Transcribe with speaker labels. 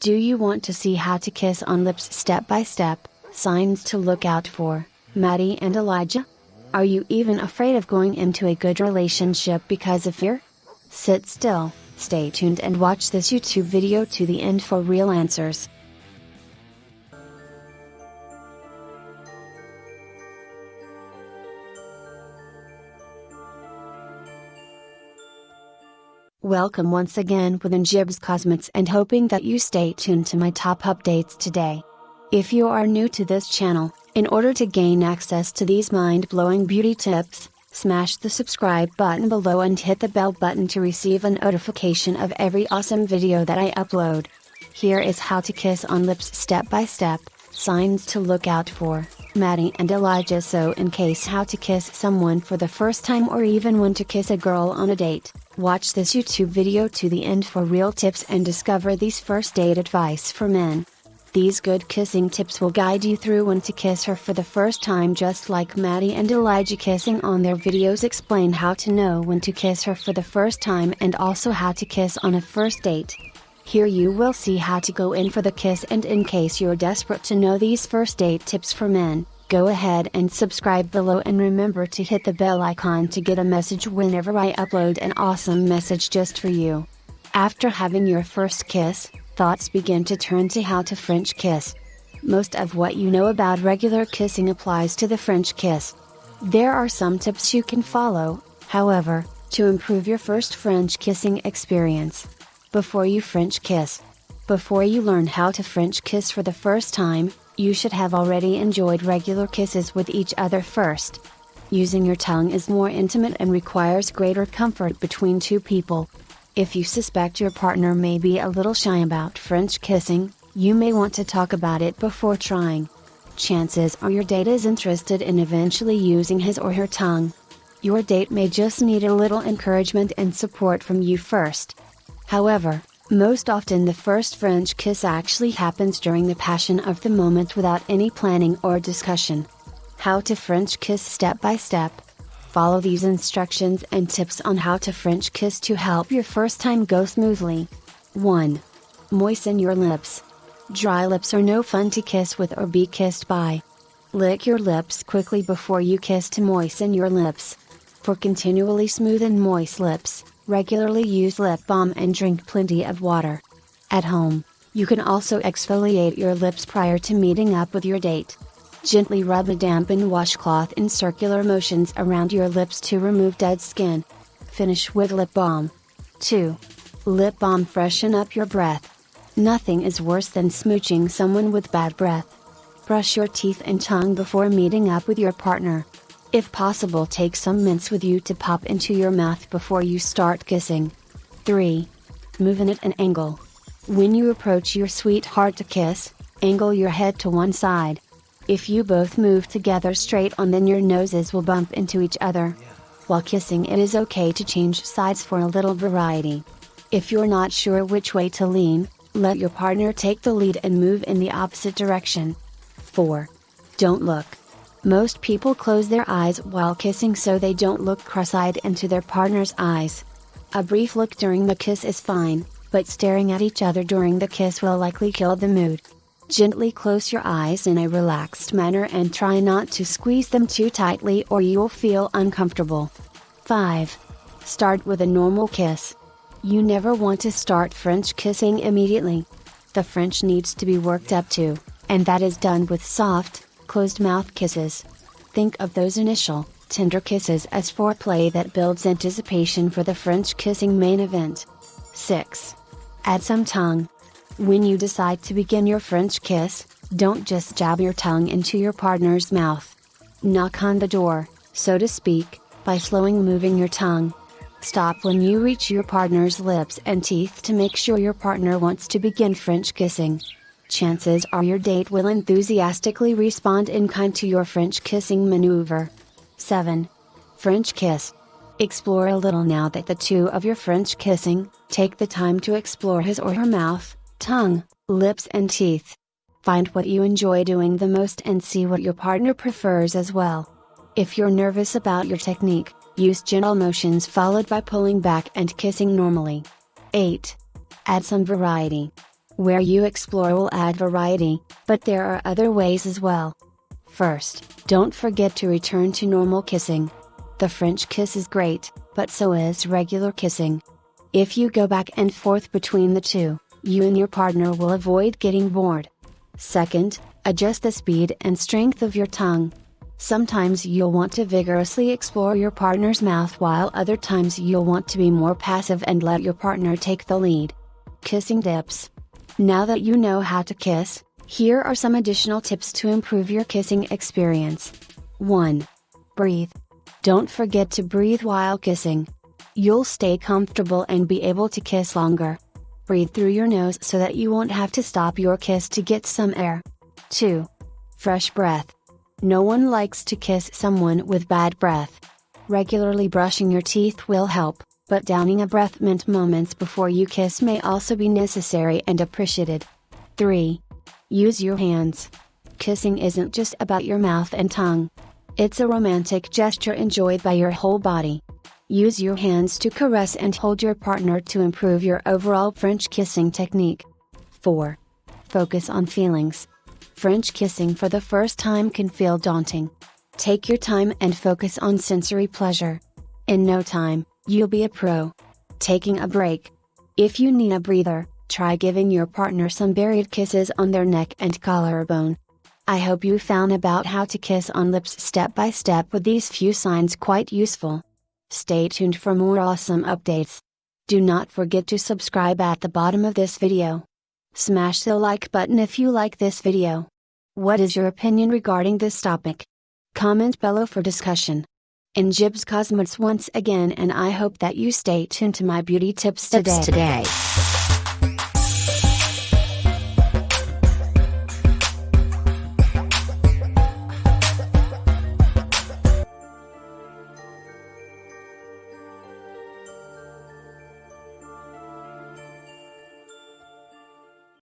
Speaker 1: Do you want to see how to kiss on lips step by step, signs to look out for, Maddie and Elijah? Are you even afraid of going into a good relationship because of fear? Sit still, stay tuned and watch this YouTube video to the end for real answers. Welcome once again with Injibs Cosmets and hoping that you stay tuned to my top updates today. If you are new to this channel, in order to gain access to these mind-blowing beauty tips, smash the subscribe button below and hit the bell button to receive a notification of every awesome video that I upload. Here is how to kiss on lips step by step, signs to look out for, Maddie and Elijah. So in case how to kiss someone for the first time or even when to kiss a girl on a date, watch this YouTube video to the end for real tips and discover these first date advice for men. These good kissing tips will guide you through when to kiss her for the first time, just like Maddie and Elijah kissing on their videos explain how to know when to kiss her for the first time and also how to kiss on a first date. Here you will see how to go in for the kiss, and in case you're desperate to know these first date tips for men, go ahead and subscribe below and remember to hit the bell icon to get a message whenever I upload an awesome message just for you. After having your first kiss, thoughts begin to turn to how to French kiss. Most of what you know about regular kissing applies to the French kiss. There are some tips you can follow, however, to improve your first French kissing experience. Before you French kiss. Before you learn how to French kiss for the first time, you should have already enjoyed regular kisses with each other first. Using your tongue is more intimate and requires greater comfort between two people. If you suspect your partner may be a little shy about French kissing, you may want to talk about it before trying. Chances are your date is interested in eventually using his or her tongue. Your date may just need a little encouragement and support from you first. However, most often the first French kiss actually happens during the passion of the moment without any planning or discussion. How to French kiss step by step. Follow these instructions and tips on how to French kiss to help your first time go smoothly. 1. Moisten your lips. Dry lips are no fun to kiss with or be kissed by. Lick your lips quickly before you kiss to moisten your lips. For continually smooth and moist lips, regularly use lip balm and drink plenty of water. At home, you can also exfoliate your lips prior to meeting up with your date. Gently rub a dampened washcloth in circular motions around your lips to remove dead skin. Finish with lip balm. 2. Lip balm freshen up your breath. Nothing is worse than smooching someone with bad breath. Brush your teeth and tongue before meeting up with your partner. If possible, take some mints with you to pop into your mouth before you start kissing. 3. Move in at an angle. When you approach your sweetheart to kiss, angle your head to one side. If you both move together straight on, then your noses will bump into each other. While kissing, it is okay to change sides for a little variety. If you're not sure which way to lean, let your partner take the lead and move in the opposite direction. 4. Don't look. Most people close their eyes while kissing so they don't look cross-eyed into their partner's eyes. A brief look during the kiss is fine, but staring at each other during the kiss will likely kill the mood. Gently close your eyes in a relaxed manner and try not to squeeze them too tightly or you'll feel uncomfortable. 5. Start with a normal kiss. You never want to start French kissing immediately. The French needs to be worked up to, and that is done with soft, closed-mouth kisses. Think of those initial, tender kisses as foreplay that builds anticipation for the French kissing main event. 6. Add some tongue. When you decide to begin your French kiss, don't just jab your tongue into your partner's mouth. Knock on the door, so to speak, by slowing moving your tongue. Stop when you reach your partner's lips and teeth to make sure your partner wants to begin French kissing. Chances are your date will enthusiastically respond in kind to your French kissing maneuver. 7. French kiss. Explore a little now that the two of you French kissing, take the time to explore his or her mouth, tongue, lips and teeth. Find what you enjoy doing the most and see what your partner prefers as well. If you're nervous about your technique, use gentle motions followed by pulling back and kissing normally. 8. Add some variety. Where you explore will add variety, but there are other ways as well. First, don't forget to return to normal kissing. The French kiss is great, but so is regular kissing. If you go back and forth between the two, you and your partner will avoid getting bored. Second, adjust the speed and strength of your tongue. Sometimes you'll want to vigorously explore your partner's mouth, while other times you'll want to be more passive and let your partner take the lead. Kissing tips. Now that you know how to kiss, here are some additional tips to improve your kissing experience. 1. Breathe. Don't forget to breathe while kissing. You'll stay comfortable and be able to kiss longer. Breathe through your nose so that you won't have to stop your kiss to get some air. 2. Fresh breath. No one likes to kiss someone with bad breath. Regularly brushing your teeth will help, but downing a breath mint moments before you kiss may also be necessary and appreciated. 3. Use your hands. Kissing isn't just about your mouth and tongue. It's a romantic gesture enjoyed by your whole body. Use your hands to caress and hold your partner to improve your overall French kissing technique. 4. Focus on feelings. French kissing for the first time can feel daunting. Take your time and focus on sensory pleasure. In no time, you'll be a pro. Taking a break. If you need a breather, try giving your partner some buried kisses on their neck and collarbone. I hope you found about how to kiss on lips step by step with these few signs quite useful. Stay tuned for more awesome updates. Do not forget to subscribe at the bottom of this video. Smash the like button if you like this video. What is your opinion regarding this topic? Comment below for discussion. Injibs Cosmets once again, and I hope that you stay tuned to my beauty tips today.